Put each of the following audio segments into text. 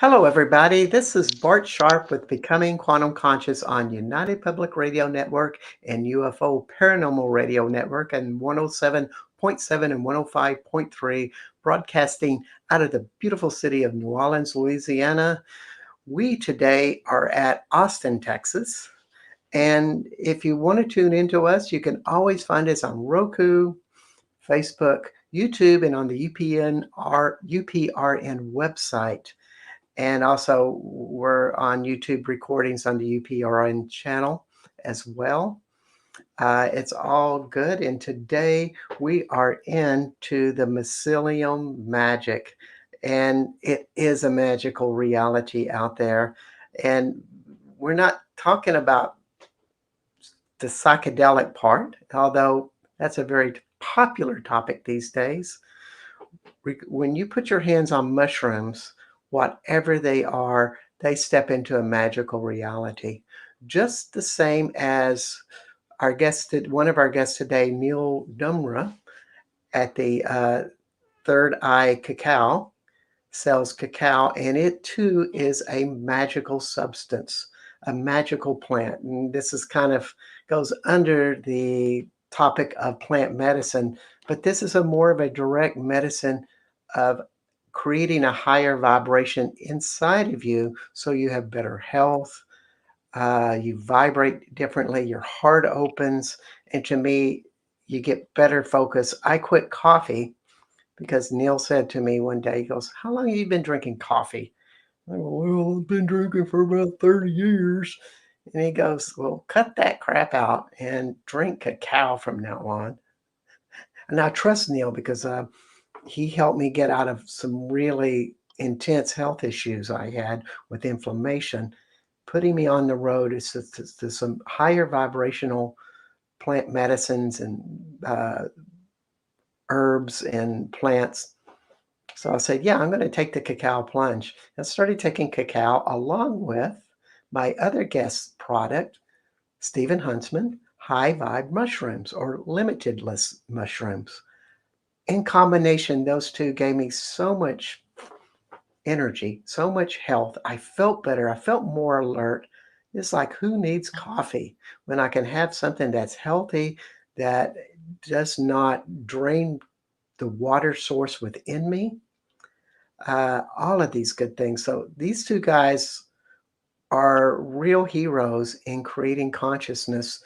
Hello, everybody. This is Bart Sharp with Becoming Quantum Conscious on United Public Radio Network and UFO Paranormal Radio Network and 107.7 and 105.3, broadcasting out of the beautiful city of New Orleans, Louisiana. We today are at Austin, Texas. And if you want to tune into us, you can always find us on Roku, Facebook, YouTube, and on the UPRN website. And also, we're on YouTube recordings on the UPRN channel as well. It's all good. And today we are into the mycelium magic. And it is a magical reality out there. And we're not talking about the psychedelic part, although that's a very popular topic these days. When you put your hands on mushrooms, whatever they step into a magical reality. Just the same as one of our guests today, Neil Dumra, at the Third Eye Cacao, sells cacao, and it too is a magical substance, a magical plant. And this is kind of goes under the topic of plant medicine, but this is more of a direct medicine of creating a higher vibration inside of you so you have better health. You vibrate differently, your heart opens, and to me, you get better focus. I quit coffee because Neil said to me one day, he goes, "How long have you been drinking coffee?" I go, "Well, I've been drinking for about 30 years. And he goes, "Well, cut that crap out and drink cacao from now on." And I trust Neil because he helped me get out of some really intense health issues I had with inflammation, putting me on the road to some higher vibrational plant medicines and herbs and plants. So I said, yeah, I'm going to take the cacao plunge. I started taking cacao along with my other guest product, Stephen Huntsman, high vibe mushrooms or limitless mushrooms. In combination, those two gave me so much energy, so much health. I felt better. I felt more alert. It's like, who needs coffee when I can have something that's healthy, that does not drain the water source within me? All of these good things. So these two guys are real heroes in creating consciousness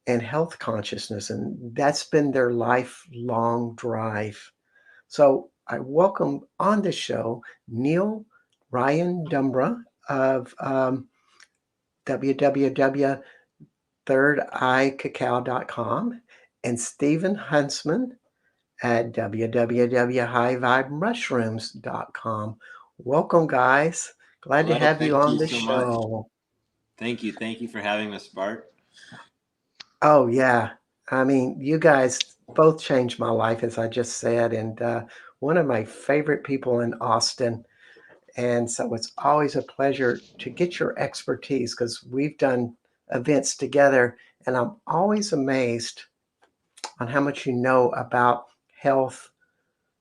and health consciousness, and that's been their lifelong drive. So I welcome on the show Neil Ryan Dumra of www.thirdeyecacao.com and Stephen Huntsman at www.highvibemushrooms.com. Welcome, guys. Glad to Hello, have you thank on you the so much. show. Thank you. Thank you for having us, Bart. Oh, yeah. I mean, you guys both changed my life, as I just said, and one of my favorite people in Austin. And so it's always a pleasure to get your expertise because we've done events together, and I'm always amazed on how much you know about health,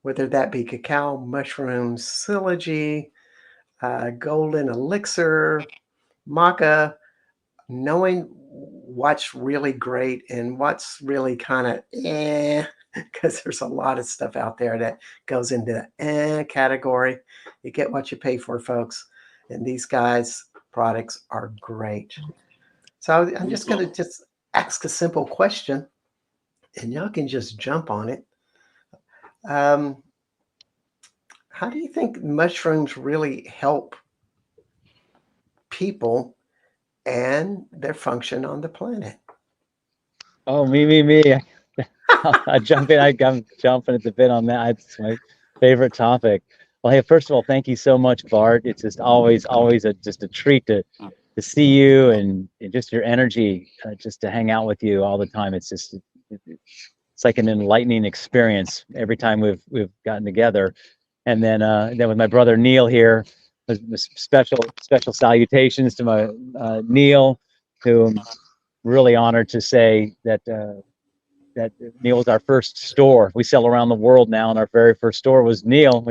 whether that be cacao, mushrooms, psylology, golden elixir, maca, knowing what's really great and what's really kind of because there's a lot of stuff out there that goes into the category. You get what you pay for, folks. And these guys' products are great. So I'm just going to just ask a simple question and y'all can just jump on it. Um, how do you think mushrooms really help people and their function on the planet? Oh, me. I jump in. I'm jumping at the bit on that. It's my favorite topic. Well, hey, first of all, thank you so much, Bart. It's just always just a treat to see you and just your energy, just to hang out with you all the time. It's like an enlightening experience every time we've gotten together. And then with my brother Neil here, special salutations to my Neil, who I'm really honored to say that Neil was our first store. We sell around the world now, and our very first store was Neil.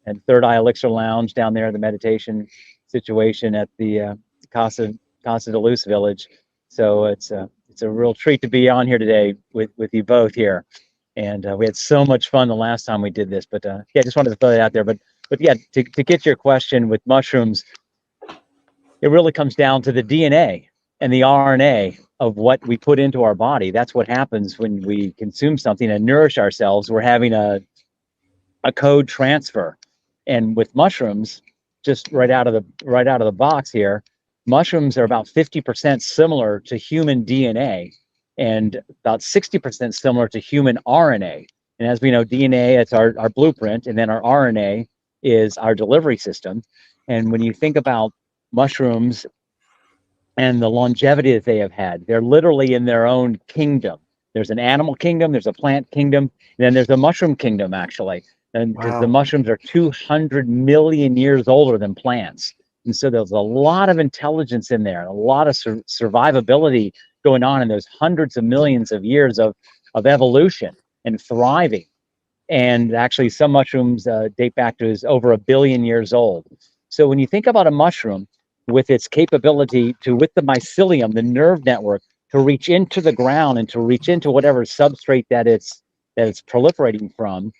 and Third Eye Elixir Lounge down there, the meditation situation at the Casa de Luz Village. So it's a real treat to be on here today with you both here. And we had so much fun the last time we did this. But yeah, I just wanted to throw that out there. But yeah, to get to your question with mushrooms, it really comes down to the DNA and the RNA of what we put into our body. That's what happens when we consume something and nourish ourselves. We're having a code transfer. And with mushrooms, just right out of the box here, mushrooms are about 50% similar to human DNA and about 60% similar to human RNA. And as we know, DNA, it's our blueprint, and then our RNA is our delivery system. And when you think about mushrooms and the longevity that they have had, they're literally in their own kingdom. There's an animal kingdom, there's a plant kingdom, and then there's a mushroom kingdom, actually. And because the Wow. mushrooms are 200 million years older than plants. And so there's a lot of intelligence in there, a lot of survivability going on in those hundreds of millions of years of evolution and thriving. And actually, some mushrooms date back to over 1 billion years old. So when you think about a mushroom with its capability to, with the mycelium, the nerve network, to reach into the ground and to reach into whatever substrate that it's proliferating from,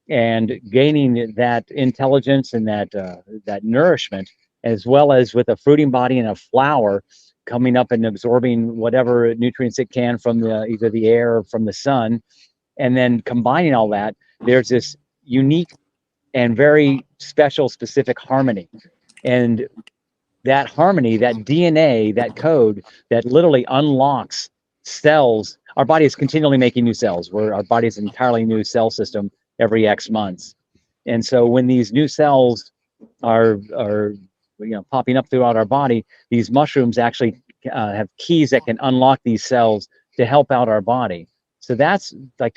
and gaining that intelligence and that nourishment, as well as with a fruiting body and a flower coming up and absorbing whatever nutrients it can from either the air or from the sun, and then combining all that, there's this unique and very special, specific harmony. And that harmony, that DNA, that code that literally unlocks cells. Our body is continually making new cells. Our body is an entirely new cell system every X months. And so when these new cells are popping up throughout our body, these mushrooms actually have keys that can unlock these cells to help out our body. So that's like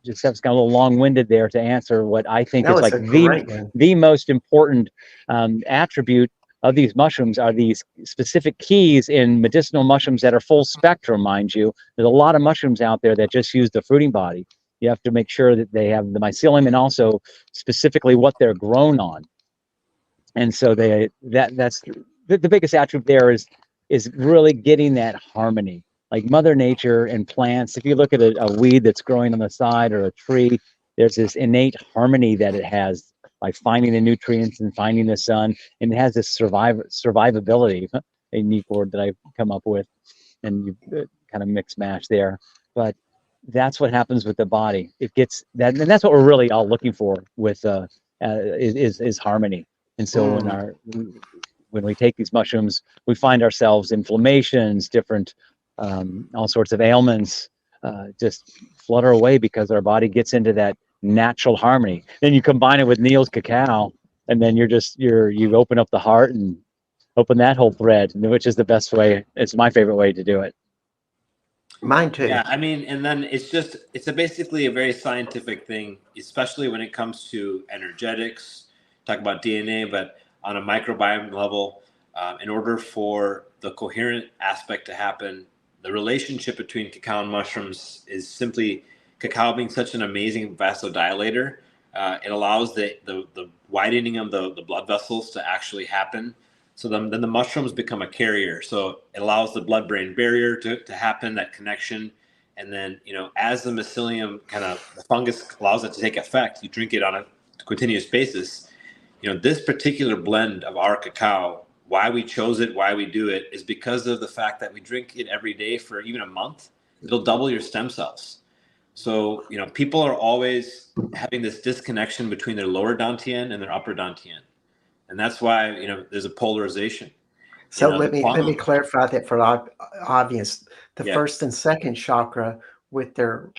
just that's kind of a little long-winded there to answer what I think No, is it's like a great one. the most important attribute of these mushrooms are these specific keys in medicinal mushrooms that are full spectrum, mind you. There's a lot of mushrooms out there that just use the fruiting body. You have to make sure that they have the mycelium and also specifically what they're grown on. And so that's the biggest attribute there is really getting that harmony. Like Mother Nature and plants, if you look at a weed that's growing on the side or a tree, there's this innate harmony that it has by finding the nutrients and finding the sun, and it has this survivability, a unique word that I've come up with, and you kind of mix mash there. But that's what happens with the body. It gets that, and that's what we're really all looking for with is harmony. And so when we take these mushrooms, we find ourselves inflammations, different all sorts of ailments just flutter away because our body gets into that natural harmony. Then you combine it with Neil's cacao, and then you open up the heart and open that whole thread, which is the best way. It's my favorite way to do it. Mine too. Yeah, I mean, and then it's basically a very scientific thing, especially when it comes to energetics. Talk about DNA, but on a microbiome level, in order for the coherent aspect to happen, the relationship between cacao and mushrooms is simply cacao being such an amazing vasodilator. It allows the widening of the blood vessels to actually happen. So then the mushrooms become a carrier. So it allows the blood-brain barrier to happen, that connection. And then, as the mycelium the fungus allows it to take effect, you drink it on a continuous basis. This particular blend of our cacao, why we chose it, why we do it, is because of the fact that we drink it every day for even a month. It'll double your stem cells. So, people are always having this disconnection between their lower dantian and their upper dantian. And that's why, there's a polarization. So let me clarify that for obvious. The Yeah. first and second chakra with their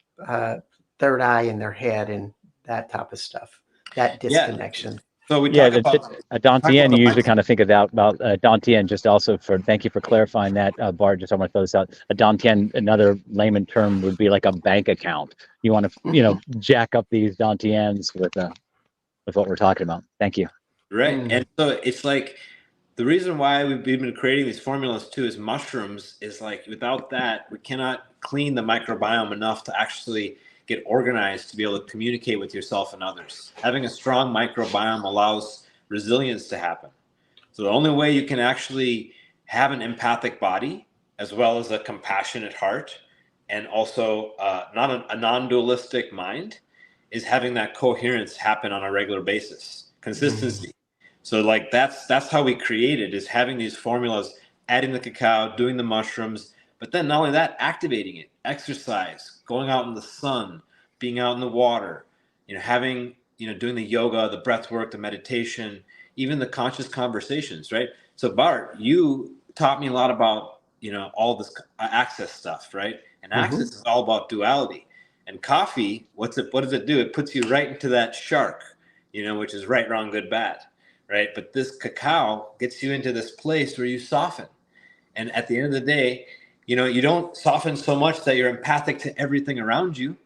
third eye in their head and that type of stuff, that disconnection. So we talk about a dantian. You usually kind of think about dantian. Just also thank you for clarifying that, Bart. Just I want to throw this out. A dantian, another layman term, would be like a bank account. You want to jack up these dantians with what we're talking about. Thank you. Right, and so it's like the reason why we've been creating these formulas too is mushrooms is like without that we cannot clean the microbiome enough to actually get organized to be able to communicate with yourself and others. Having a strong microbiome allows resilience to happen. So the only way you can actually have an empathic body as well as a compassionate heart and also not a non-dualistic mind is having that coherence happen on a regular basis, consistency. So like that's how we created, is having these formulas, adding the cacao, doing the mushrooms, but then not only that, activating it, exercise, going out in the sun, being out in the water, having, doing the yoga, the breath work, the meditation, even the conscious conversations, right? So Bart, you taught me a lot about, all this access stuff, right? And access is all about duality. And coffee, what does it do? It puts you right into that shark, which is right, wrong, good, bad, right? But this cacao gets you into this place where you soften. And at the end of the day, you don't soften so much that you're empathic to everything around you,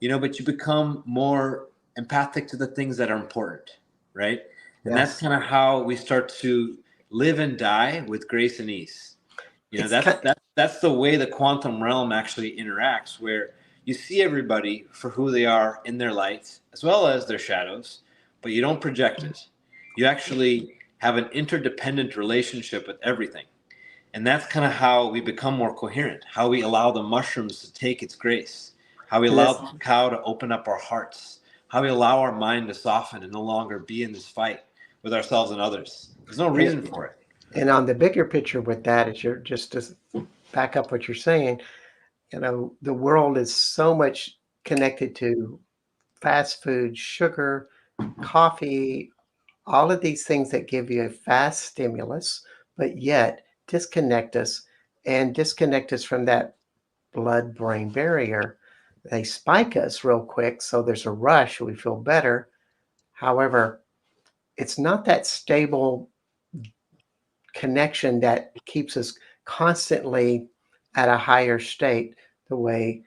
but you become more empathic to the things that are important, right? And that's kind of how we start to live and die with grace and ease. That's the way the quantum realm actually interacts, where you see everybody for who they are in their light as well as their shadows, but you don't project it. You actually have an interdependent relationship with everything. And that's kind of how we become more coherent, how we allow the mushrooms to take its grace, how we allow the cacao to open up our hearts, how we allow our mind to soften and no longer be in this fight with ourselves and others. There's no reason for it. And on the bigger picture with that, is you're just to back up what you're saying, the world is so much connected to fast food, sugar, coffee, all of these things that give you a fast stimulus, but yet disconnect us from that blood-brain barrier. They spike us real quick, so there's a rush, we feel better. However, it's not that stable connection that keeps us constantly at a higher state, the way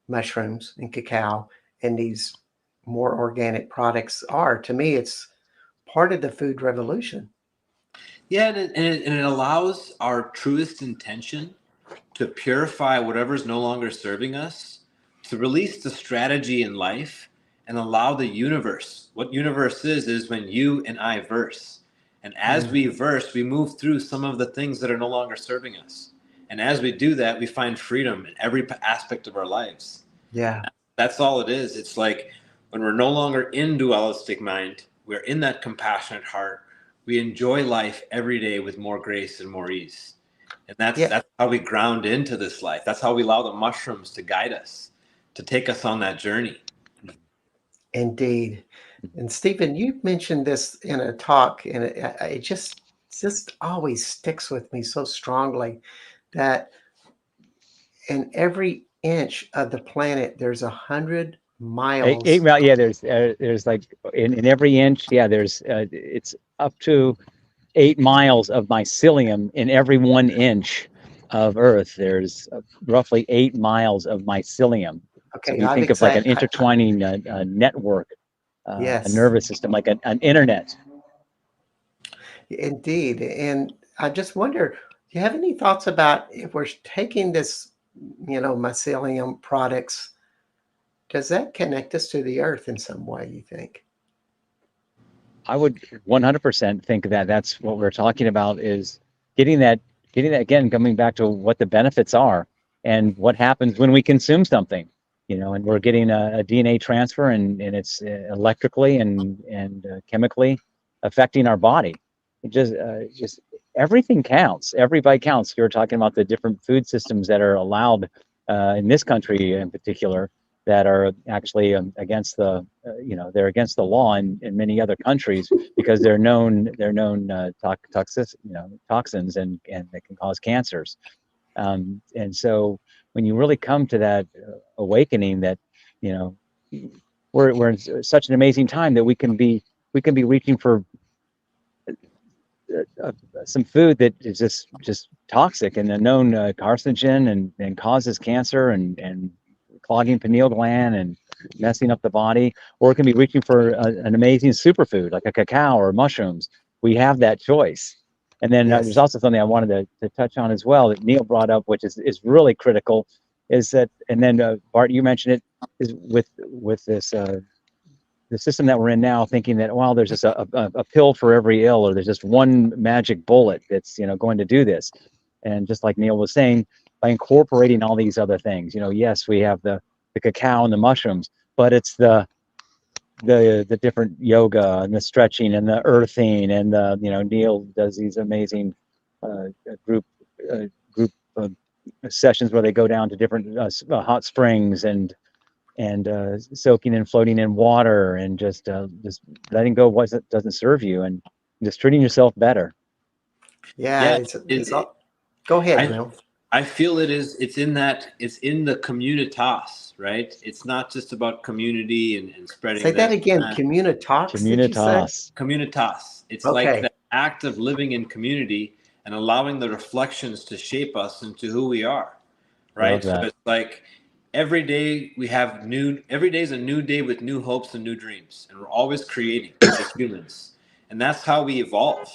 mushrooms and cacao and these more organic products are. To me, it's part of the food revolution. Yeah, and it allows our truest intention to purify whatever's no longer serving us, to release the strategy in life and allow the universe. What universe is when you and I verse. And as we verse, we move through some of the things that are no longer serving us. And as we do that, we find freedom in every aspect of our lives. Yeah. That's all it is. It's like when we're no longer in dualistic mind, we're in that compassionate heart. We enjoy life every day with more grace and more ease. And that's how we ground into this life. That's how we allow the mushrooms to guide us, to take us on that journey. Indeed. And Stephen, you mentioned this in a talk, and it just always sticks with me so strongly, that in every inch of the planet, there's 100 miles. Yeah, there's like in every inch, there's it's up to 8 miles of mycelium in every 1 inch of Earth. There's roughly 8 miles of mycelium. Okay, so if you think of like an intertwining network, a nervous system, like an internet. Indeed. And I just wonder, do you have any thoughts about, if we're taking this, mycelium products, does that connect us to the earth in some way, you think? I would 100% think that that's what we're talking about, is getting that again, coming back to what the benefits are and what happens when we consume something, and we're getting a DNA transfer, and it's electrically and chemically affecting our body. It just everything counts. Every bite counts. You're talking about the different food systems that are allowed in this country in particular, that are actually against the they're against the law in many other countries, because they're known toxins, and they can cause cancers. And so when you really come to that awakening that we're in such an amazing time that we can be reaching for some food that is just toxic and a known carcinogen, and causes cancer and clogging pineal gland and messing up the body, or it can be reaching for an amazing superfood like a cacao or mushrooms. We have that choice. And then there's also something I wanted to touch on as well that Neil brought up, which is really critical, is that, and then Bart, you mentioned it, is with this the system that we're in now, thinking that, well, there's just a pill for every ill, or there's just one magic bullet that's, you know, going to do this. And just like Neil was saying, by incorporating all these other things, you know, yes, we have the cacao and the mushrooms, but it's the different yoga and the stretching and the earthing and the, you know, Neil does these amazing uh, group uh, group sessions where they go down to different hot springs and soaking and floating in water and just letting go of what doesn't serve you and just treating yourself better. Yeah, Yeah, it's all. Go ahead, I Will. I feel it is. It's in that. It's in the communitas, right? It's not just about community and Say spreading that this again. and that. Communitas, did you say? Communitas. Communitas. It's like Okay. the act of living in community and allowing the reflections to shape us into who we are, Love right? So that. it's like every day we have new. Every day is a new day with new hopes and new dreams, and we're always creating as humans, and that's how we evolve.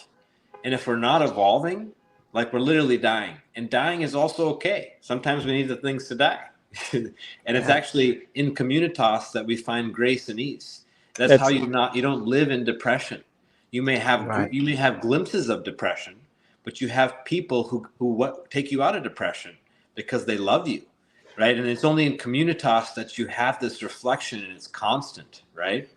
And if we're not evolving, like we're literally dying. And dying is also okay. Sometimes we need the things to die. And it's Yeah. actually in communitas that we find grace and ease. That's how That's you don't live in depression. Right. You may have glimpses of depression, but you have people who take you out of depression because they love you, right? And it's only in communitas that you have this reflection and it's constant, right?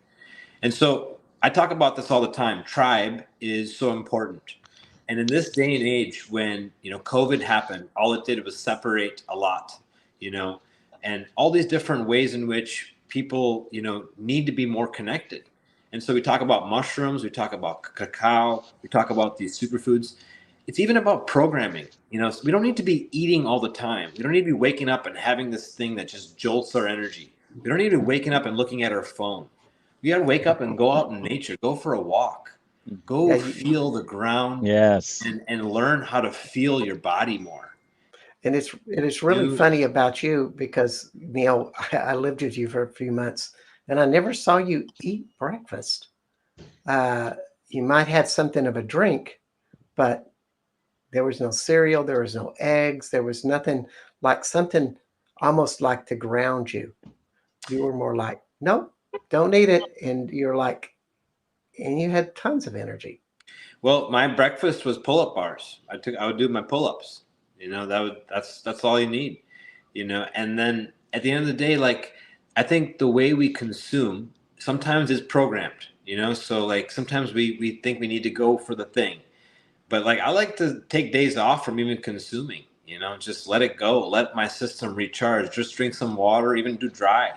And so I talk about this all the time. Tribe is so important. And in this day and age when, you know, COVID happened, all it did was separate a lot, you know, and all these different ways in which people, you know, need to be more connected. And so we talk about mushrooms, we talk about cacao, we talk about these superfoods. It's even about programming. You know, so we don't need to be eating all the time. We don't need to be waking up and having this thing that just jolts our energy. We don't need to be waking up and looking at our phone. We got to wake up and go out in nature, go for a walk, Yeah. go feel the ground yes. and learn how to feel your body more. And it's really Dude, funny about you because Neil, I lived with you for a few months, and I never saw you eat breakfast. Uh, you might have something of a drink, but there was no cereal, there was no eggs, there was nothing, like something almost like to ground you. You were more like, nope, don't eat it, and you're like, and you had tons of energy. well, my breakfast was pull-up bars. I would do my pull-ups. You know, that's all you need, you know. And then at the end of the day, like I think the way we consume sometimes is programmed, you know. So like sometimes we think we need to go for the thing. But like I like to take days off from even consuming, you know, just let it go, let my system recharge, just drink some water, even do dry,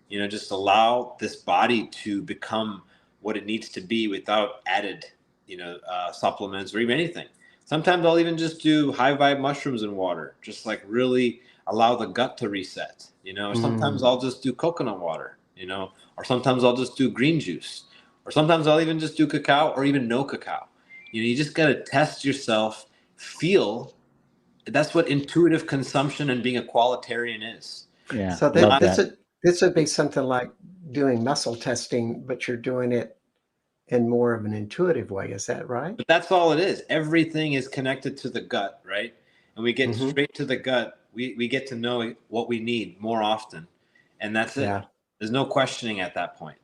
you know, just allow this body to become what it needs to be without added, you know, supplements or even anything. Sometimes I'll even just do high vibe mushrooms in water, just like really allow the gut to reset, you know. Or sometimes Mm. I'll just do coconut water, you know, or sometimes I'll just do green juice, or sometimes I'll even just do cacao or even no cacao. You know, you just got to test yourself, feel. That's what intuitive consumption and being a qualitarian is. Yeah. So Love that Not, that. this would be something like doing muscle testing, but you're doing it in more of an intuitive way. Is that right? but that's all it is. Everything is connected to the gut, right? And we get Hmm. straight to the gut. We get to know what we need more often. And that's it. Yeah, There's no questioning at that point.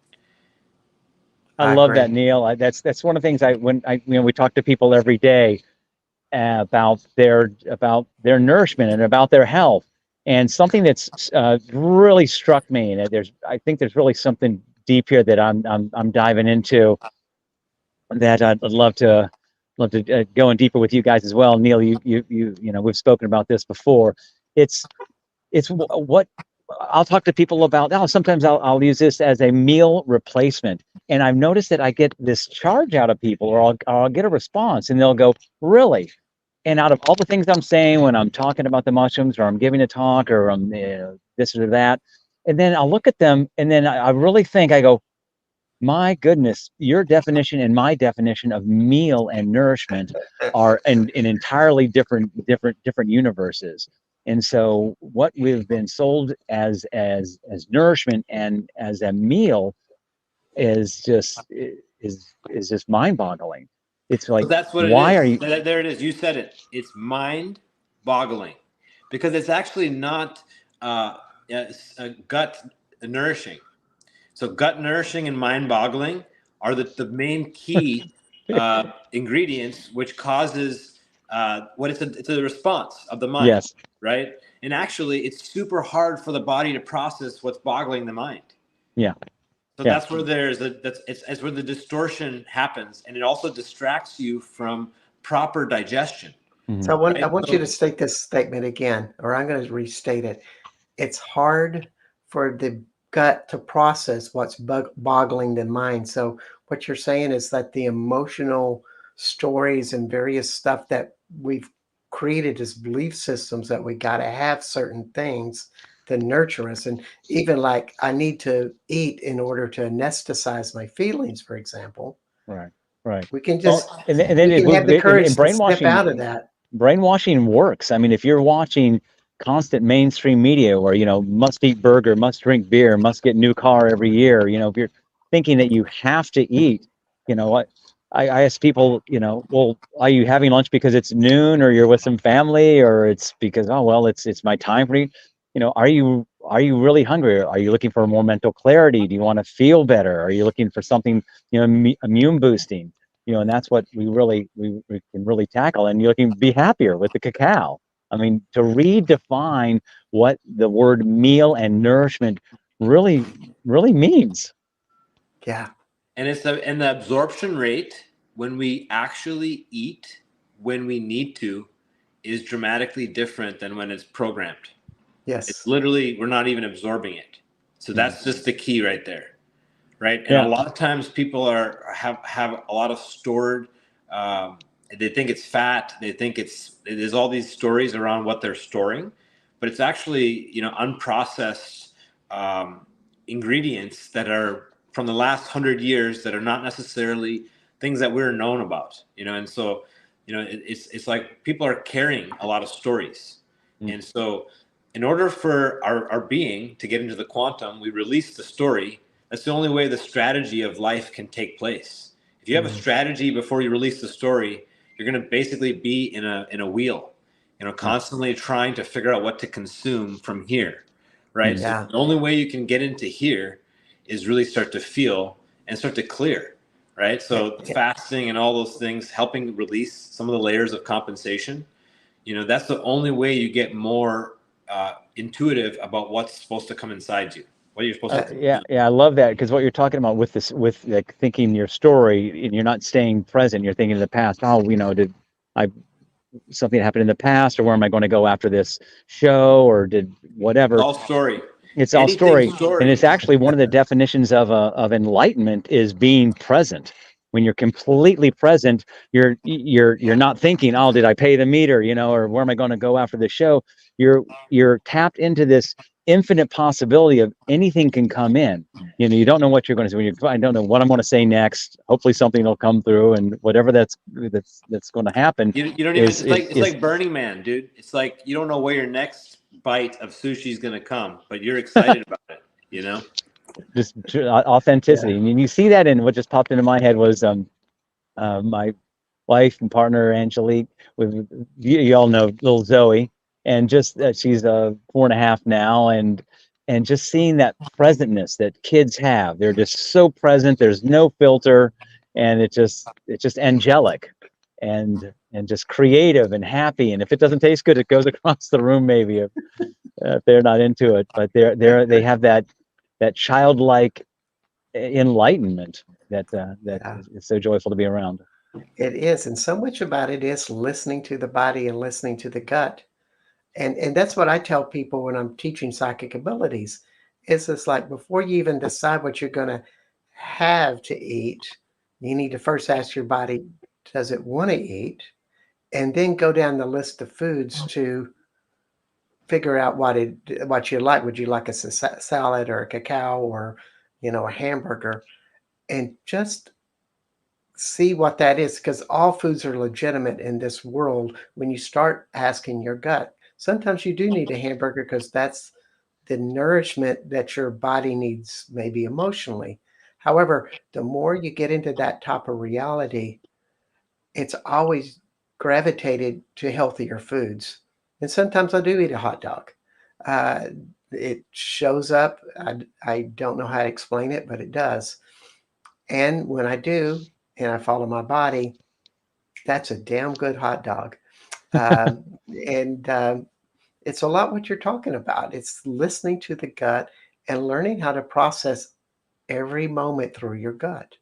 I I love that, agree. Neil. That's one of the things when you know, we talk to people every day about their nourishment and about their health. And something that's really struck me, and I think there's really something deep here that I'm diving into that I'd love to go in deeper with you guys as well. Neil, you know, we've spoken about this before. It's what I'll talk to people about. Oh, sometimes I'll use this as a meal replacement, and I've noticed that I get this charge out of people, or I'll get a response, and they'll go, "Really?" And out of all the things I'm saying when I'm talking about the mushrooms, or I'm giving a talk, or I'm this or that, and then I'll look at them, and then I really think I go, my goodness, your definition and my definition of meal and nourishment are in entirely different universes. And so what we've been sold as nourishment and as a meal is just mind-boggling. It's like, But that's what it why are is. you There it is. You said it. It's mind boggling because it's actually not gut nourishing. So gut nourishing and mind boggling are the main key ingredients, which causes it's a response of the mind, Yes. right? And actually, it's super hard for the body to process what's boggling the mind. Yeah. So Yeah. that's where it's where the distortion happens, and it also distracts you from proper digestion. So I Right? want you to state this statement again, or I'm going to restate it. It's hard for the gut to process what's boggling the mind. So what you're saying is that the emotional stories and various stuff that we've created as belief systems that we got to have certain things to nurture us. And even like I need to eat in order to anesthetize my feelings, for example, Right. Right. we can Well, just, and then we can have the and courage to step brainwashing. out of that. Brainwashing works. I mean, if you're watching constant mainstream media where, must eat burger, must drink beer, must get new car every year, if you're thinking that you have to eat, what I ask people, well, are you having lunch because it's noon or you're with some family, or it's because, oh, well, it's my time for you. Are you really hungry? Are you looking for more mental clarity? Do you want to feel better? Are you looking for something, immune boosting? And that's what we can really tackle, and you can be happier with the cacao. I mean, to redefine what the word meal and nourishment really means. Yeah. And the absorption rate when we actually eat when we need to is dramatically different than when it's programmed. It's Yes. literally we're not even absorbing it. So that's just the key right there, right? And a Yeah. lot of times people have a lot of stored. They think it's fat. They think there's all these stories around what they're storing, but it's actually unprocessed ingredients that are from the last 100 years that are not necessarily things that we're known about. And so it's like people are carrying a lot of stories, and so in order for our being to get into the quantum, we release the story. That's the only way the strategy of life can take place. If you have a strategy before you release the story, you're going to basically be in a wheel, constantly trying to figure out what to consume from here, right? So Yeah. the only way you can get into here is really start to feel and start to clear, right? Yeah. So fasting and all those things, helping release some of the layers of compensation. That's the only way you get more intuitive about what's supposed to come inside you, what you're supposed to Yeah, consume. yeah, I love that, because what you're talking about with this, with like thinking your story, and you're not staying present. You're thinking of the past. Oh, did I something happened in the past, or where am I going to go after this show, or did It's whatever? all story. It's all Anything story, and story. it's actually one of the definitions of enlightenment is being present. When you're completely present, you're not thinking, oh, did I pay the meter, or where am I going to go after the show? You're tapped into this infinite possibility of anything can come in. You don't know what you're going to do. I don't know what I'm going to say next. Hopefully something will come through, and whatever that's going to happen You don't even. is It's like it's is like Burning Man, dude. It's like you don't know where your next bite of sushi is gonna come, but you're excited about it. just authenticity. Yeah. And you see that in what just popped into my head was my wife and partner Angelique. With you all know little Zoe, and just she's 4.5 now, and just seeing that presentness that kids have. They're just so present. There's no filter, and it's just angelic, and just creative and happy. And if it doesn't taste good, it goes across the room maybe if they're not into it. But they have that childlike enlightenment that Yeah. is so joyful to be around. It is. And so much about it is listening to the body and listening to the gut. And that's what I tell people when I'm teaching psychic abilities. It's like before you even decide what you're going to have to eat, you need to first ask your body, does it want to eat? And then go down the list of foods to figure out what you like. Would you like a salad or a cacao or a hamburger? And just see what that is, because all foods are legitimate in this world when you start asking your gut. Sometimes you do need a hamburger because that's the nourishment that your body needs, maybe emotionally. However, the more you get into that type of reality, it's always gravitated to healthier foods. And sometimes I do eat a hot dog. it shows up. I don't know how to explain it, but it does. And when I do, and I follow my body, that's a damn good hot dog. Um, and it's a lot what you're talking about. It's listening to the gut and learning how to process every moment through your gut.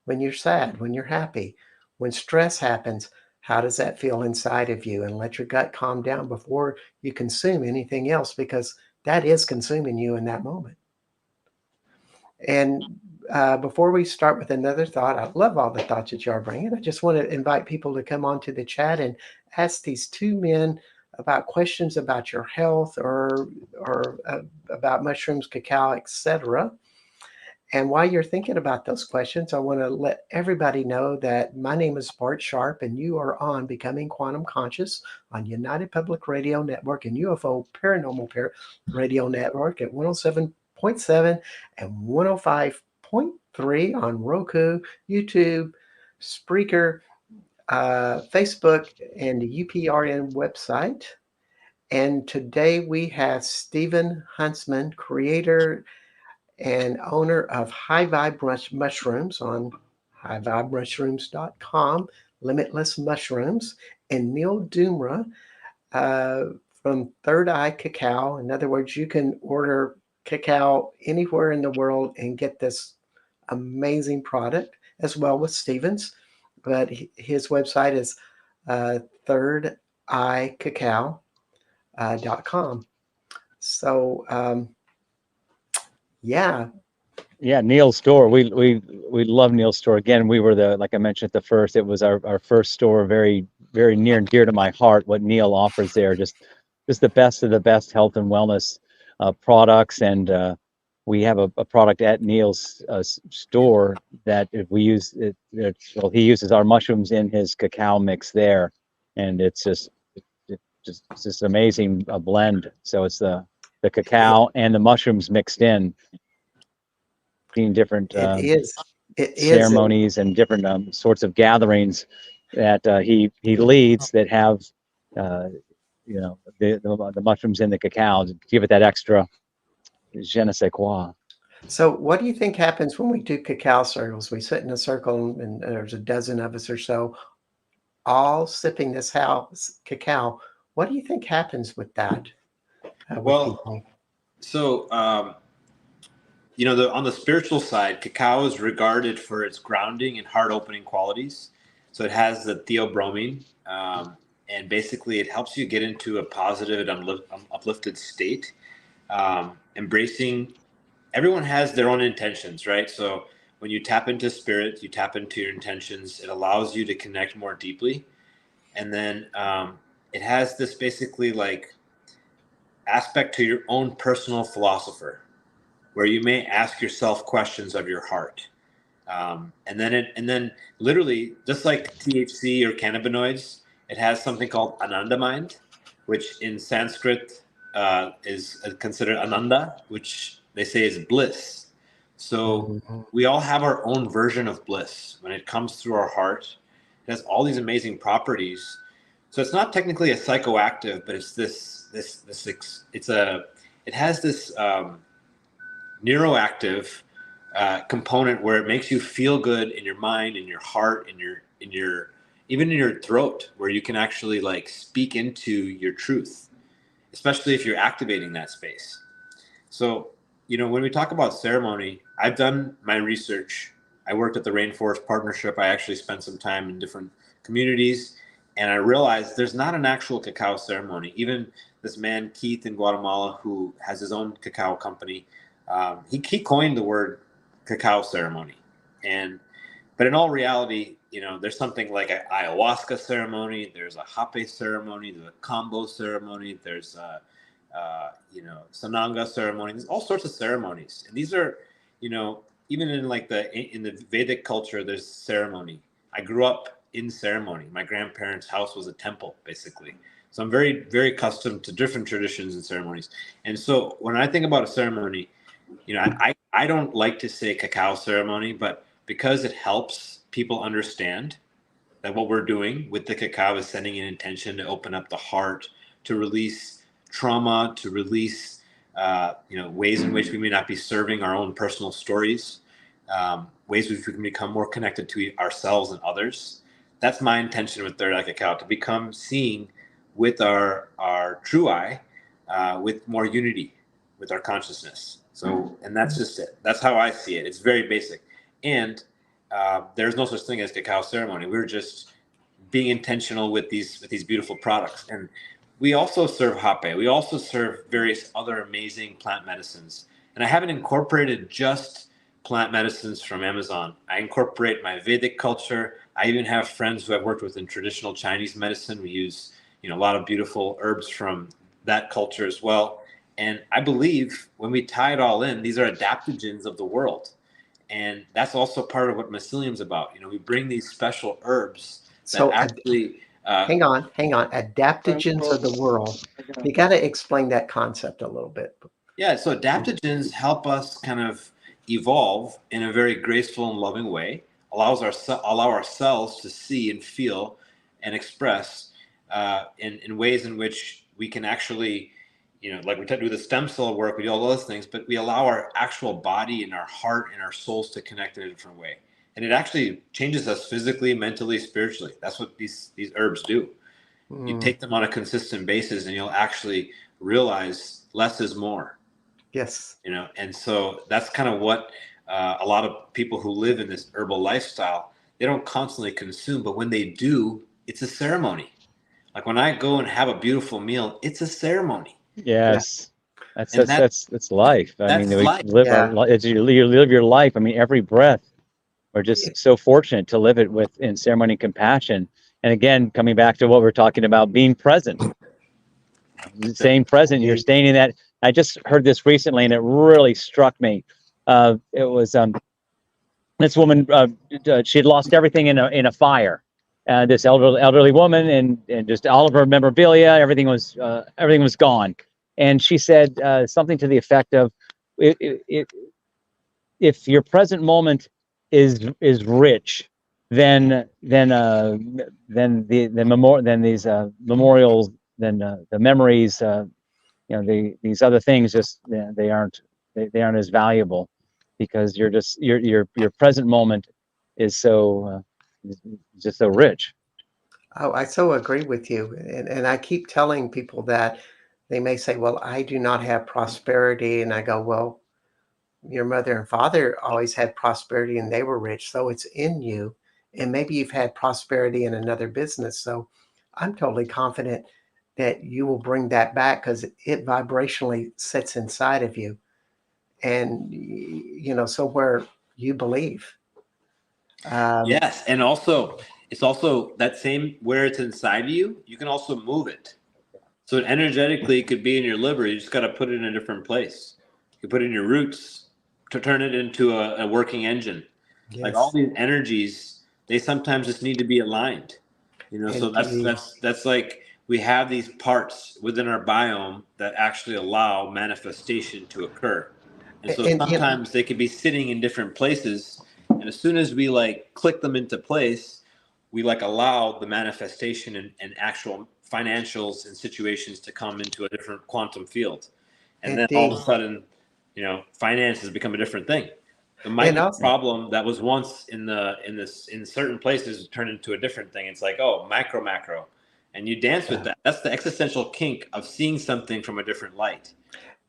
When you're sad, when you're happy, when stress happens, how does that feel inside of you? And let your gut calm down before you consume anything else, because that is consuming you in that moment. And before we start with another thought, I love all the thoughts that you are bringing. I just want to invite people to come onto the chat and ask these two men about questions about your health or about mushrooms, cacao, etc. And while you're thinking about those questions, I want to let everybody know that my name is Bart Sharp, and you are on Becoming Quantum Conscious on United Public Radio Network and UFO Paranormal Radio Network at 107.7 and 105.3 on Roku, YouTube, Spreaker, Facebook, and the UPRN website. And today we have Stephen Huntsman, creator and owner of High Vibe Mushrooms on highvibemushrooms.com, Limitless Mushrooms, and Neil Dumra uh, from Third Eye Cacao. In other words, you can order cacao anywhere in the world and get this amazing product, as well with Stevens. But his website is thirdeyecacao.com. So, yeah. Yeah, Neil's store. We love Neil's store. Again, we were like I mentioned at the first, it was our first store, very, very near and dear to my heart, what Neil offers there. Just the best of the best health and wellness products. And we have a product at Neil's store that if we use well, he uses our mushrooms in his cacao mix there, and it's just amazing blend. So it's the It, cacao and the mushrooms mixed in different it is. It is. And ceremonies and different sorts of gatherings that he leads that have the mushrooms in the cacao to give it that extra je ne sais quoi. so, what do you think happens when we do cacao circles? We sit in a circle, and there's a dozen of us or so, all sipping this house cacao. What do you think happens with that with Well, people? so on the spiritual side, cacao is regarded for its grounding and heart opening qualities. So it has the theobromine, and basically it helps you get into a positive and uplifted state. Embracing, everyone has their own intentions, right? So when you tap into spirit, you tap into your intentions. It allows you to connect more deeply, and then it has this basically like aspect to your own personal philosopher, where you may ask yourself questions of your heart. And then literally, just like THC or cannabinoids, it has something called ananda mind, which in Sanskrit is considered ananda, which they say is bliss. So Mhm. we all have our own version of bliss when it comes through our heart. It has all these amazing properties. So it's not technically a psychoactive, but it's it has this neuroactive component where it makes you feel good in your mind, in your heart, in your even in your throat, where you can actually like speak into your truth, especially if you're activating that space. So, when we talk about ceremony, I've done my research. I worked at the Rainforest Partnership. I actually spent some time in different communities, and I realized there's not an actual cacao ceremony. Even this man, Keith, in Guatemala, who has his own cacao company, he coined the word cacao ceremony. But in all reality, there's something like an ayahuasca ceremony, there's a hape ceremony, there's a combo ceremony, there's sananga ceremony. There's all sorts of ceremonies, and these are, even in like in the Vedic culture, there's ceremony. I grew up in ceremony. My grandparents' house was a temple, basically. So I'm very, very accustomed to different traditions and ceremonies. And so when I think about a ceremony, I don't like to say cacao ceremony, but because it helps people understand that what we're doing with the cacao is sending an intention to open up the heart, to release trauma, to release ways in which we may not be serving our own personal stories, ways in which we can become more connected to ourselves and others. That's my intention with Third Eye Cacao, to become seeing with our true eye, with more unity with our consciousness. So, and that's just it. That's how I see it. It's very basic. And there's no such thing as cacao ceremony. We're just being intentional with these beautiful products. And we also serve hape. We also serve various other amazing plant medicines. And I haven't incorporated just plant medicines from Amazon. I incorporate my Vedic culture. I even have friends who I've worked with in traditional Chinese medicine. We use a lot of beautiful herbs from that culture as well. And I believe when we tie it all in, these are adaptogens of the world. And that's also part of what mycelium's about. We bring these special herbs that actually... hang on. Adaptogens of the world. You got to explain that concept a little bit. Yeah, so adaptogens help us kind of evolve in a very graceful and loving way, allow our cells to see and feel and express in ways in which we can actually, like we do the stem cell work, we do all those things, but we allow our actual body and our heart and our souls to connect in a different way. And it actually changes us physically, mentally, spiritually. That's what these herbs do. You take them on a consistent basis and you'll actually realize less is more. Yes. And so that's kind of what a lot of people who live in this herbal lifestyle, they don't constantly consume, but when they do, it's a ceremony. Like when I go and have a beautiful meal, it's a ceremony. Yes. That's life. I mean, we life. live you live your life. I mean, every breath, we're just so fortunate to live it in ceremony and compassion. And again, coming back to what we're talking about, being present, staying present, you're staying in that. I just heard this recently and it really struck me. It was this woman, she had lost everything in a fire. This elderly woman, and just all of her memorabilia, everything was gone. And she said something to the effect of, if your present moment is rich, then these memorials, then the memories, these other things, just they aren't as valuable, because your present moment is just so rich. Oh, I so agree with you. And I keep telling people that. They may say, well, I do not have prosperity. And I go, well, your mother and father always had prosperity and they were rich. So it's in you. And maybe you've had prosperity in another business. So I'm totally confident that you will bring that back, because it vibrationally sits inside of you. And, so where you believe. Yes. And also, it's also that same, where it's inside of you, you can also move it. So energetically, it could be in your liver. You just got to put it in a different place. You put it in your roots to turn it into a working engine. Yes. Like all these energies, they sometimes just need to be aligned. So that's like, we have these parts within our biome that actually allow manifestation to occur. And so sometimes they could be sitting in different places. And as soon as we click them into place, we allow the manifestation and actual financials and situations to come into a different quantum field. And then all of a sudden, finance has become a different thing. The micro problem that was once in certain places turned into a different thing. It's like, oh, micro, macro. And you dance with that. That's the existential kink of seeing something from a different light.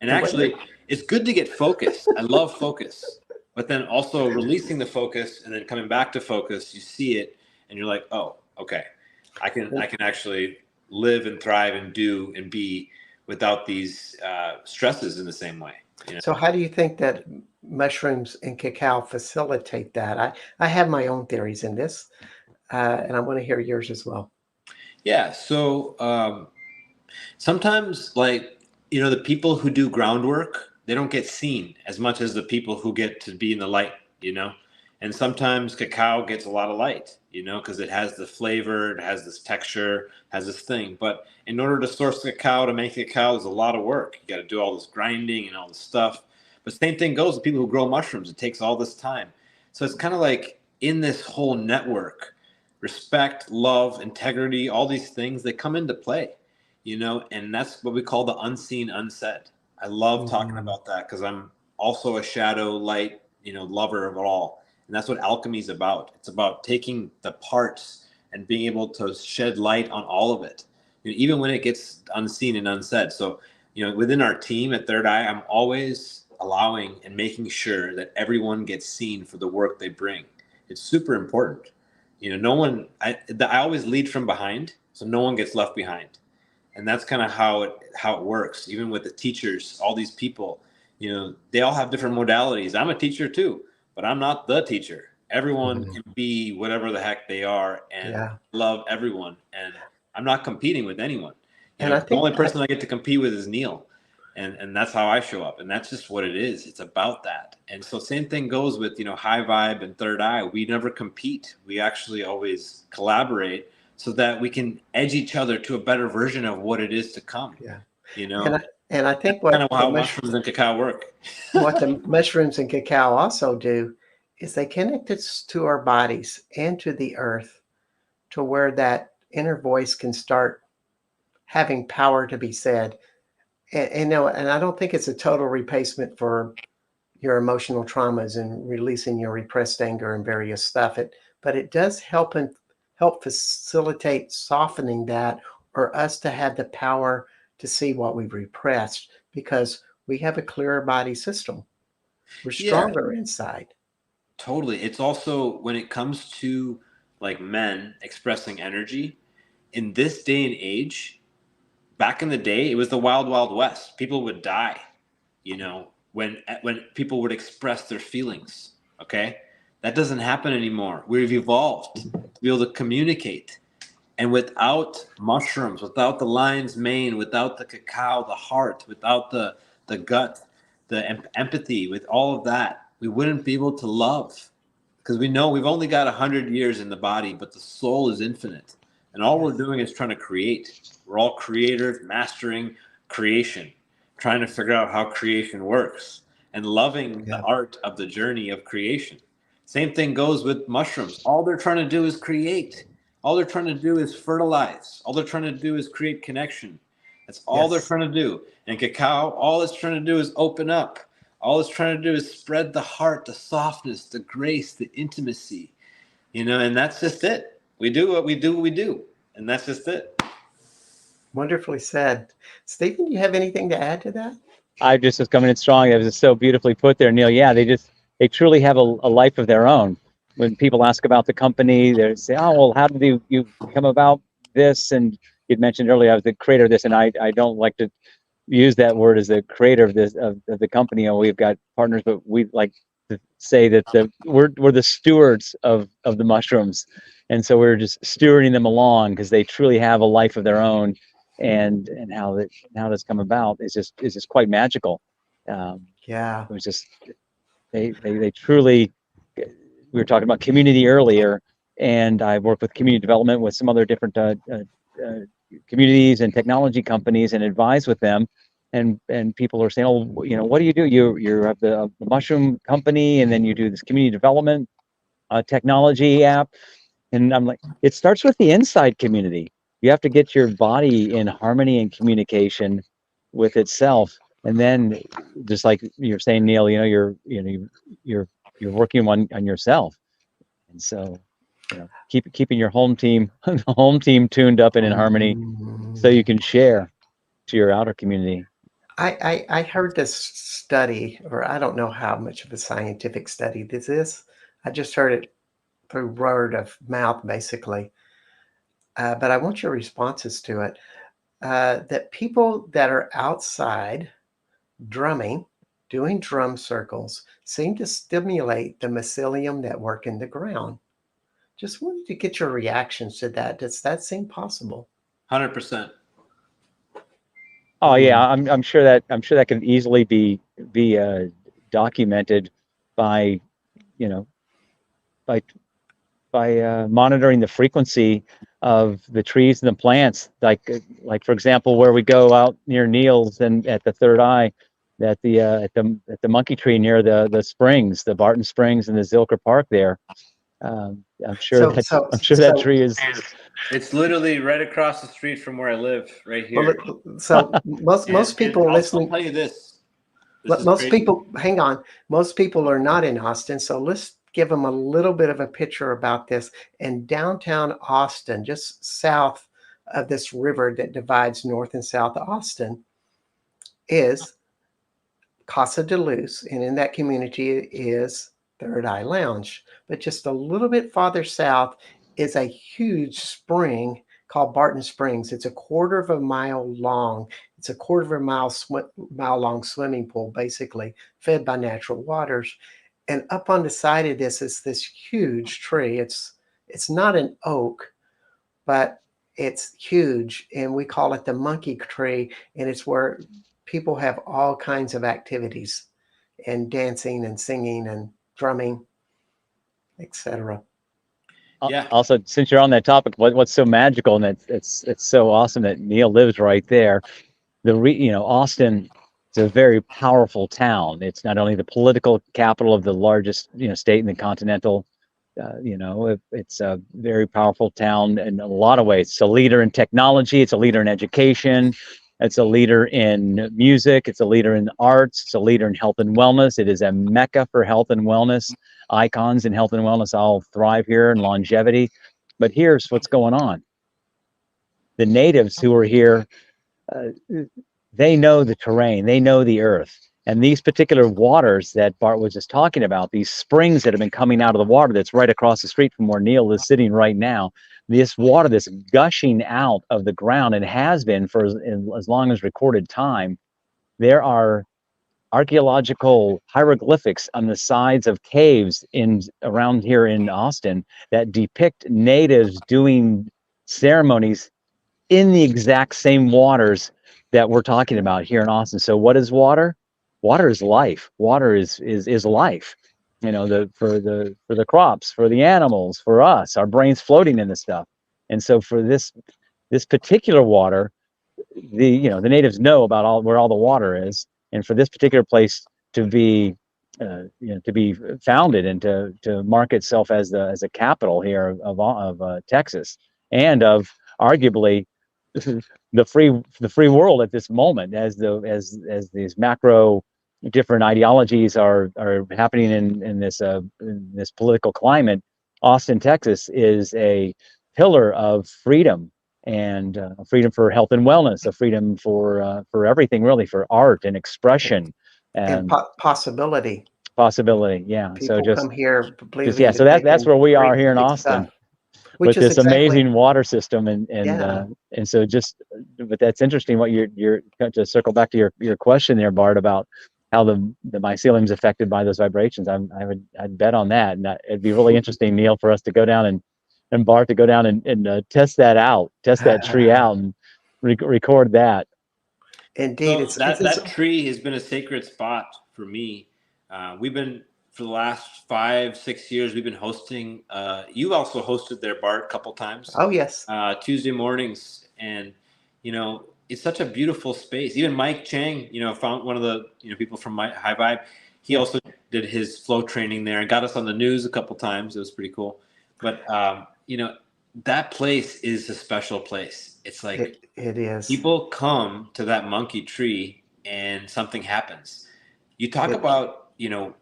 And actually, it's good to get focused. I love focus. But then also releasing the focus and then coming back to focus, you see it and you're like, oh, okay. I can actually live and thrive and do and be without these stresses in the same way. So how do you think that mushrooms and cacao facilitate that? I have my own theories in this, and I want to hear yours as well. Yeah. So sometimes, the people who do groundwork, they don't get seen as much as the people who get to be in the light, And sometimes cacao gets a lot of light, because it has the flavor, it has this texture, has this thing. But in order to source cacao, to make cacao, there's a lot of work. You got to do all this grinding and all this stuff. But same thing goes with people who grow mushrooms. It takes all this time. So it's kind of like in this whole network, respect, love, integrity, all these things, they come into play. you know, and that's what we call the unseen, unsaid. I love talking Mm. about that because I'm also a shadow light, you know, lover of it all. And that's what alchemy is about. It's about taking the parts and being able to shed light on all of it, you know, even when it gets unseen and unsaid. So, you know, within our team at Third Eye, I'm always allowing and making sure that everyone gets seen for the work they bring. It's super important. You know, no one, I always lead from behind, so no one gets left behind. And that's kind of how it works. Even with the teachers, all these people, you know, they all have different modalities. I'm a teacher too, but I'm not the teacher. Everyone Mhm. can be whatever the heck they are, and Yeah. love everyone. And I'm not competing with anyone. You And know, I the think only person I get to compete with is Neil, and that's how I show up. And that's just what it is. It's about that. And so same thing goes with, you know, High Vibe and Third Eye. We never compete. We actually always collaborate so that we can edge each other to a better version of what it is to come. yeah. You And know, I think kind of how mushrooms and cacao work. what the mushrooms and cacao also do is they connect us to our bodies and to the earth to where that inner voice can start having power to be said. And no, and I don't think it's a total replacement for your emotional traumas and releasing your repressed anger and various stuff. But it does help facilitate softening that, or us to have the power to see what we've repressed because we have a clearer body system. We're Yeah, stronger inside. totally. It's also when it comes to like men expressing energy in this day and age. Back in the day, it was the wild, wild west. People would die, you know, when people would express their feelings. Okay, that doesn't happen anymore. We've evolved to be able to communicate. And without mushrooms, without the lion's mane, without the cacao, the heart, without the gut, the empathy, with all of that, we wouldn't be able to love. Because we know we've only got 100 years in the body, but the soul is infinite. And all we're Yes. doing is trying to create. We're all creators, mastering creation, trying to figure out how creation works, and loving the Yeah. art of the journey of creation. Same thing goes with mushrooms. All they're trying to do is create. All they're trying to do is fertilize. All they're trying to do is create connection. That's all they're Yes. trying to do. And cacao, all it's trying to do is open up. All it's trying to do is spread the heart, the softness, the grace, the intimacy. You know, and that's just it. We do what we do, what we do. And that's just it. Wonderfully said. Stephen, do you have anything to add to that? I just was coming in strong. That was just so beautifully put there, Neil. Yeah, they truly have a life of their own. When people ask about the company, they say, "Oh, well, how did you come about this?" And you'd mentioned earlier, I was the creator of this, and I don't like to use that word as the creator of this of the company. And we've got partners, but we like to say that we're the stewards of the mushrooms, and so we're just stewarding them along because they truly have a life of their own, and how that's come about is just quite magical. Yeah. It was just they truly. We were talking about community earlier, and I work with community development with some other different communities and technology companies and advise with them. And people are saying, oh, you know, what do? You have the mushroom company, and then you do this community development technology app. And I'm like, it starts with the inside community. You have to get your body in harmony and communication with itself, and then just like you're saying, Neil, you know, you're you're working on yourself. And so, you know, keeping your home team the home team tuned up and in harmony so Mm. you can share to your outer community. I heard this study, or I don't know how much of a scientific study this is. I just heard it through word of mouth, basically. But I want your responses to it. That people that are outside drumming, doing drum circles, seem to stimulate the mycelium network in the ground. Just wanted to get your reactions to that. Does that seem possible? 100%. Oh yeah, Hmm. I'm sure that can easily be documented by, you know, by monitoring the frequency of the trees and the plants. Like for example, where we go out near Neil's and at the Third Eye, at the Monkey Tree near the springs, the Barton Springs and the Zilker Park there. I'm sure So that so I'm sure that so tree is. It's literally right across the street from where I live, right well, here. so most And people I'll listening, tell you this. This is most crazy. people, hang on, most people are not in Austin. So let's give them a little bit of a picture about this. In downtown Austin, just south of this river that divides North and South Austin, is Casa de Luz, and in that community is Third Eye Lounge. But just a little bit farther south is a huge spring called Barton Springs. It's a quarter of a mile long. It's a quarter of a mile long swimming pool, basically fed by natural waters. And up on the side of this is this huge tree. It's not an oak, but it's huge, and we call it the monkey tree. And it's where people have all kinds of activities and dancing and singing and drumming, etc. Yeah. Also, since you're on that topic, what's so magical and it's so awesome that Neil lives right there. Austin is a very powerful town. It's not only the political capital of the largest state in the continental. It's a very powerful town in a lot of ways. It's a leader in technology. It's a leader in education. It's a leader in music. It's a leader in arts. It's a leader in health and wellness. It is a mecca for health and wellness. Icons in health and wellness all thrive here, and longevity. But here's what's going on. The natives who are here, uh, they know the terrain, they know the earth. And these particular waters that Bart was just talking about, these springs that have been coming out of the water that's right across the street from where Neil is sitting right now, this water that's gushing out of the ground and has been for as long as recorded time, there are archaeological hieroglyphics on the sides of caves in around here in Austin that depict natives doing ceremonies in the exact same waters that we're talking about here in Austin. So what is water? Water is life. Water is life. For the crops, for the animals, for us, our brains floating in this stuff. And so for this particular water, the natives know about where all the water is, and for this particular place to be to be founded and to mark itself as a capital here of Texas, and of arguably the free world at this moment, as these macro different ideologies are happening in this political climate. Austin, Texas is a pillar of freedom, and freedom for health and wellness, a freedom for everything, really, for art and expression And and possibility. possibility. Yeah. So People come here yeah. believing So that they that's can where we are create here in great Austin, stuff, which with is this exactly, amazing water system, yeah, and so but that's interesting. What you're to circle back to your question there, Bart, about how the mycelium is affected by those vibrations. I'd bet on that, and it'd be really interesting, Neil, for us to go down and Bart to go down and test that tree out, and record that. indeed. So It's that tree has been a sacred spot for me. We've been for the last 5 6 years. We've been hosting. You've also hosted there, Bart, a couple times. oh yes, Tuesday mornings, and it's such a beautiful space. Even Mike Chang, found one of the people from my High Vibe. He yeah, also did his flow training there and got us on the news a couple times. It was pretty cool. But that place is a special place. It's like it is. people come to that monkey tree and something happens. You talk It about,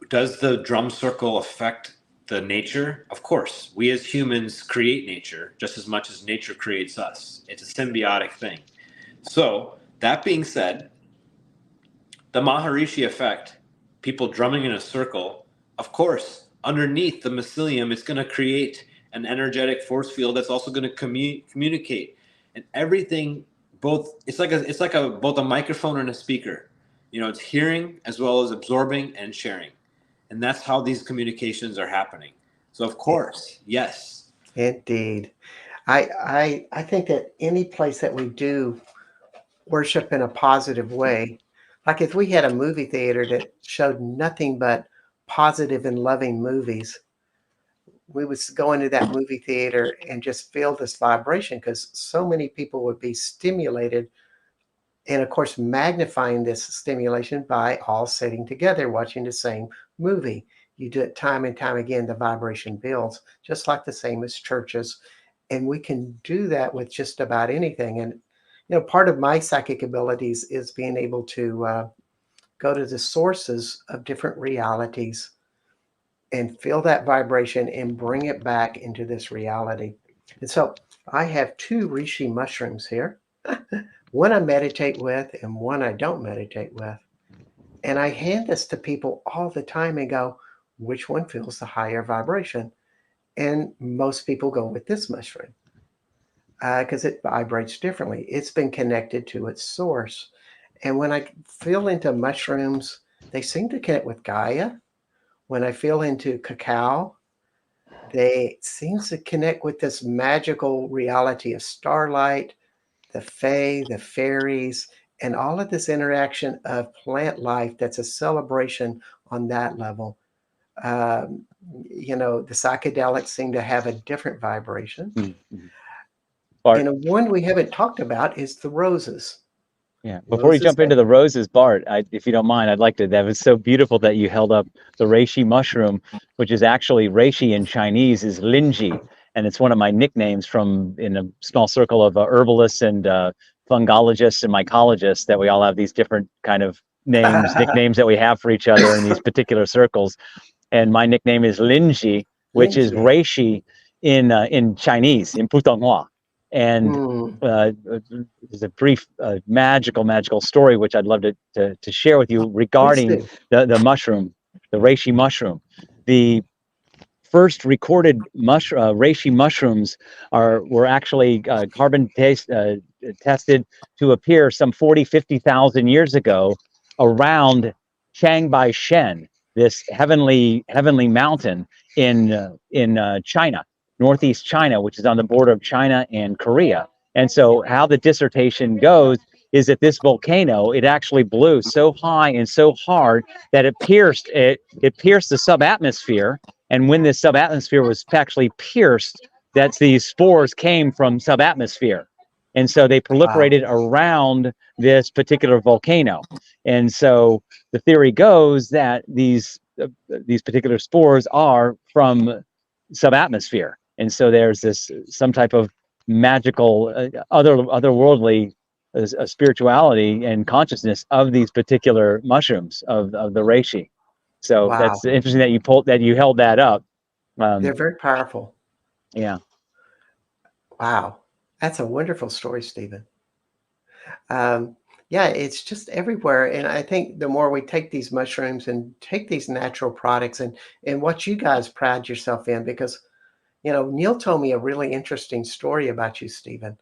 does the drum circle affect the nature? Of course, we as humans create nature just as much as nature creates us. It's a symbiotic thing. So, that being said, the Maharishi effect, people drumming in a circle, of course, underneath the mycelium, it's going to create an energetic force field that's also going to communicate. And everything, it's like both a microphone and a speaker. It's hearing as well as absorbing and sharing. And that's how these communications are happening. So of course, yes. indeed. I think that any place that we do worship in a positive way, like if we had a movie theater that showed nothing but positive and loving movies, we would go into that movie theater and just feel this vibration, because so many people would be stimulated, and of course magnifying this stimulation by all sitting together watching the same movie. you do it time and time again, the vibration builds, just like the same as churches. And we can do that with just about anything. And, part of my psychic abilities is being able to go to the sources of different realities and feel that vibration and bring it back into this reality. And so I have two reishi mushrooms here. One I meditate with and one I don't meditate with. And I hand this to people all the time and go, which one feels the higher vibration? And most people go with this mushroom because it vibrates differently. It's been connected to its source. And when I feel into mushrooms, they seem to connect with Gaia. When I feel into cacao, they seem to connect with this magical reality of starlight, the fae, the fairies, and all of this interaction of plant life that's a celebration on that level. Um, the psychedelics seem to have a different vibration. Mm-hmm. Bart. And one we haven't talked about is the roses. Yeah. Before we jump into the roses, Bart, if you don't mind, I'd like to. That was so beautiful that you held up the reishi mushroom, which is actually reishi in Chinese is linji, and it's one of my nicknames from in a small circle of herbalists and fungologists and mycologists that we all have these different kind of nicknames that we have for each other in these particular circles. And my nickname is linji, which is reishi in Chinese, in Putonghua. And there's a brief magical story which I'd love to share with you regarding the mushroom, the reishi mushroom. The first recorded reishi mushrooms were actually carbon tested to appear some 50,000 years ago around Chiangbai Shen, this heavenly mountain in China, northeast China, which is on the border of China and Korea. And so how the dissertation goes is that this volcano, it actually blew so high and so hard that it pierced the subatmosphere. And when this subatmosphere was actually pierced, that's these spores came from subatmosphere. And so they proliferated around this particular volcano. And so the theory goes that these particular spores are from subatmosphere. And so there's some type of magical, otherworldly spirituality and consciousness of these particular mushrooms of the reishi. So that's interesting that you held that up. They're very powerful. Yeah. Wow. That's a wonderful story, Stephen. Yeah, it's just everywhere. And I think the more we take these mushrooms and take these natural products and what you guys pride yourself in, because, Neil told me a really interesting story about you, Stephen,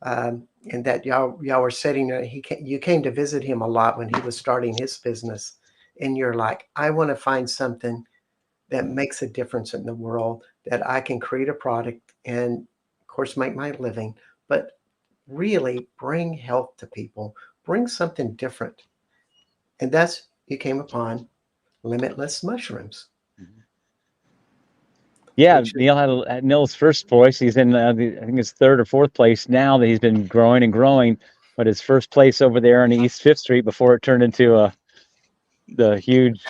and that y'all were sitting there. You came to visit him a lot when he was starting his business. And you're like, I want to find something that makes a difference in the world, that I can create a product and, of course, make my living, but really bring health to people, bring something different. And that's, you came upon limitless mushrooms. Yeah, Neil had Neil's first place. He's in, I think, his third or fourth place now that he's been growing and growing. But his first place over there on East 5th Street before it turned into the huge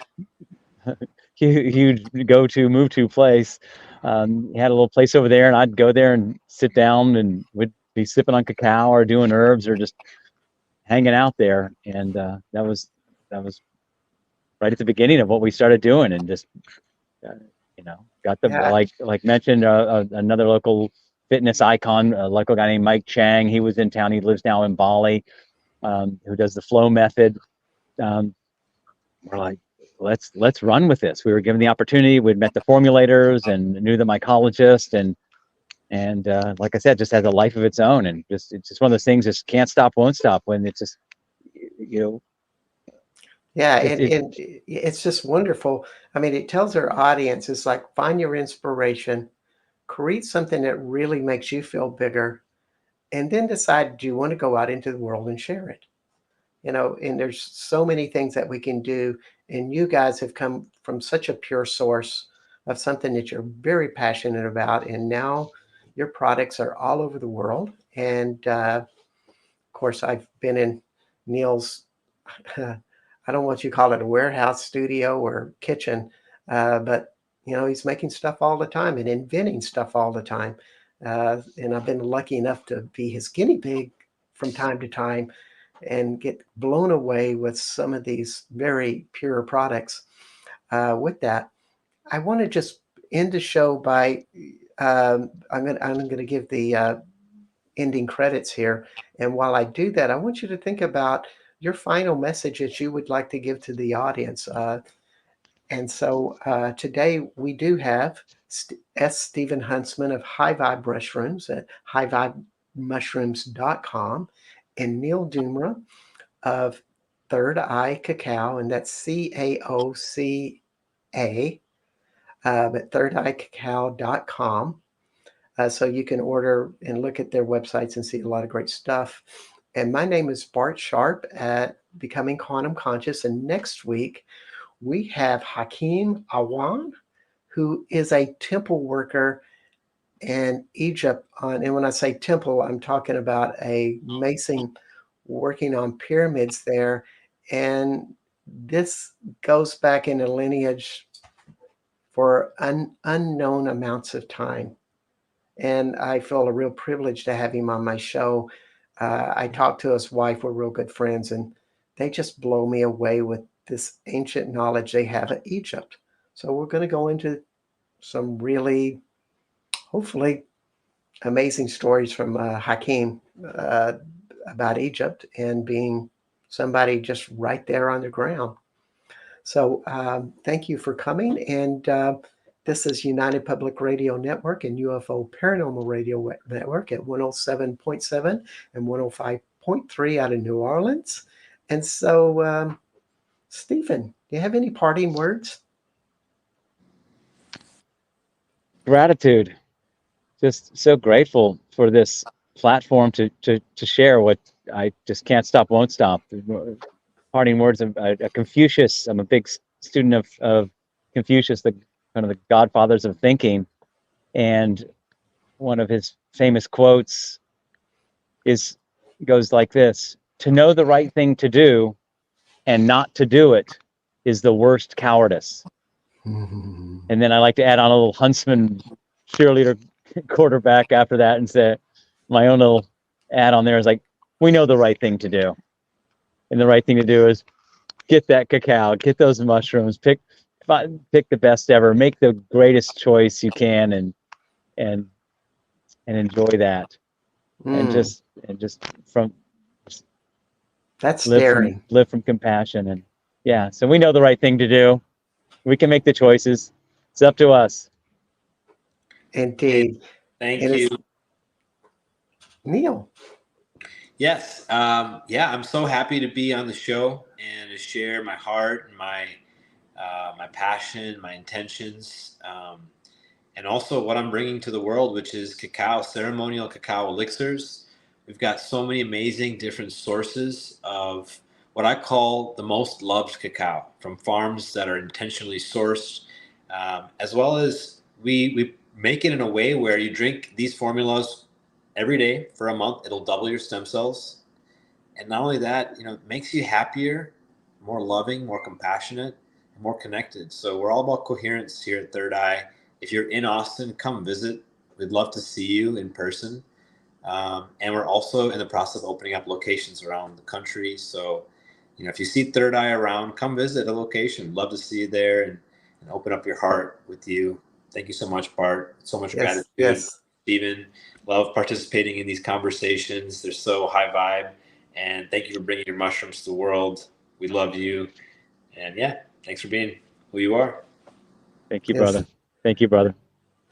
move to place. He had a little place over there, and I'd go there and sit down and would be sipping on cacao or doing herbs or just hanging out there. And that was right at the beginning of what we started doing, and just got the like mentioned another local fitness icon, a local guy named Mike Chang. He was in town. He lives now in Bali, who does the flow method. We're like, let's run with this. We were given the opportunity. We'd met the formulators and knew the mycologist, and like I said, just has a life of its own. And it's just one of those things. Just can't stop, won't stop. When it's just Yeah, and it's just wonderful. I mean, it tells our audience, it's like, find your inspiration, create something that really makes you feel bigger, and then decide, do you want to go out into the world and share it? And there's so many things that we can do. And you guys have come from such a pure source of something that you're very passionate about. And now your products are all over the world. And of course, I've been in Neil's, I don't want you to call it a warehouse, studio, or kitchen. But he's making stuff all the time and inventing stuff all the time. And I've been lucky enough to be his guinea pig from time to time and get blown away with some of these very pure products. With that, I want to just end the show by I'm gonna give the ending credits here. And while I do that, I want you to think about your final message that you would like to give to the audience. And so today we do have Stephen Huntsman of High Vibe Mushrooms at highvibemushrooms.com and Neil Dumra of Third Eye Cacao, and that's CAOCA at thirdeyecacao.com. So you can order and look at their websites and see a lot of great stuff. And my name is Bart Sharp at Becoming Quantum Conscious. And next week, we have Hakeem Awan, who is a temple worker in Egypt. And when I say temple, I'm talking about a mason working on pyramids there. And this goes back in a lineage for unknown amounts of time. And I feel a real privilege to have him on my show. I talked to his wife, we're real good friends, and they just blow me away with this ancient knowledge they have of Egypt. So we're going to go into some really, hopefully, amazing stories from Hakeem about Egypt and being somebody just right there on the ground. So thank you for coming. And this is United Public Radio Network and UFO Paranormal Radio Network at 107.7 and 105.3 out of New Orleans. And so, Stephen, do you have any parting words? Gratitude. Just so grateful for this platform to share what I just can't stop, won't stop. Parting words of Confucius. I'm a big student of Confucius, the kind of the godfathers of thinking, and one of his famous quotes goes like this: "To know the right thing to do and not to do it is the worst cowardice." And then I like to add on a little Huntsman cheerleader quarterback after that and say my own little add on there is like, we know the right thing to do. And the right thing to do is get that cacao, get those mushrooms, pick the best ever, make the greatest choice you can and enjoy that. And just from that's daring. Live from compassion. And yeah, so we know the right thing to do. We can make the choices. It's up to us. Indeed. Thank you. Neil. Yes. I'm so happy to be on the show and to share my heart and my passion, my intentions, and also what I'm bringing to the world, which is cacao, ceremonial cacao elixirs. We've got so many amazing different sources of what I call the most loved cacao from farms that are intentionally sourced, as well as we make it in a way where you drink these formulas every day for a month. It'll double your stem cells. And not only that, it makes you happier, more loving, more compassionate, and more connected. So we're all about coherence here at Third Eye. If you're in Austin, come visit. We'd love to see you in person. And we're also in the process of opening up locations around the country. So, if you see Third Eye around, come visit a location. Love to see you there and open up your heart with you. Thank you so much, Bart. So much gratitude. Yes. Stephen, love participating in these conversations. They're so high vibe. And thank you for bringing your mushrooms to the world. We love you. And thanks for being who you are. Thank you, brother. Thank you, brother.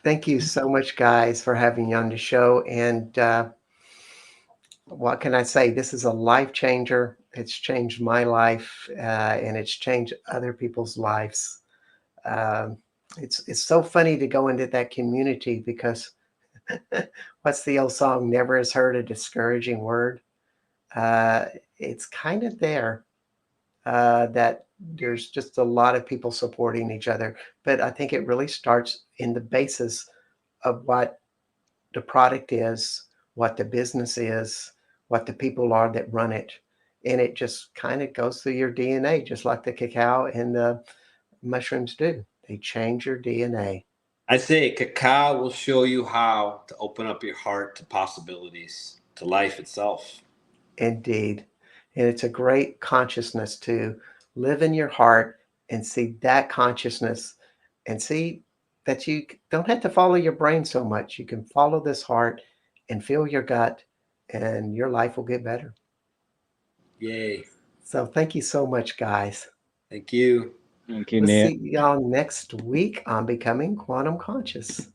Thank you so much, guys, for having me on the show. And what can I say? This is a life changer. It's changed my life, and it's changed other people's lives. It's so funny to go into that community because what's the old song? Never has heard a discouraging word. It's kind of there that there's just a lot of people supporting each other. But I think it really starts in the basis of what the product is, what the business is, what the people are that run it. And it just kind of goes through your DNA, just like the cacao and the mushrooms do. They change your DNA. I say cacao will show you how to open up your heart to possibilities, to life itself. Indeed. And it's a great consciousness to live in your heart and see that consciousness and see that you don't have to follow your brain so much. You can follow this heart and feel your gut, and your life will get better. Yay. So, thank you so much, guys. Thank you. Thank you, We'll Nate. see y'all next week on Becoming Quantum Conscious.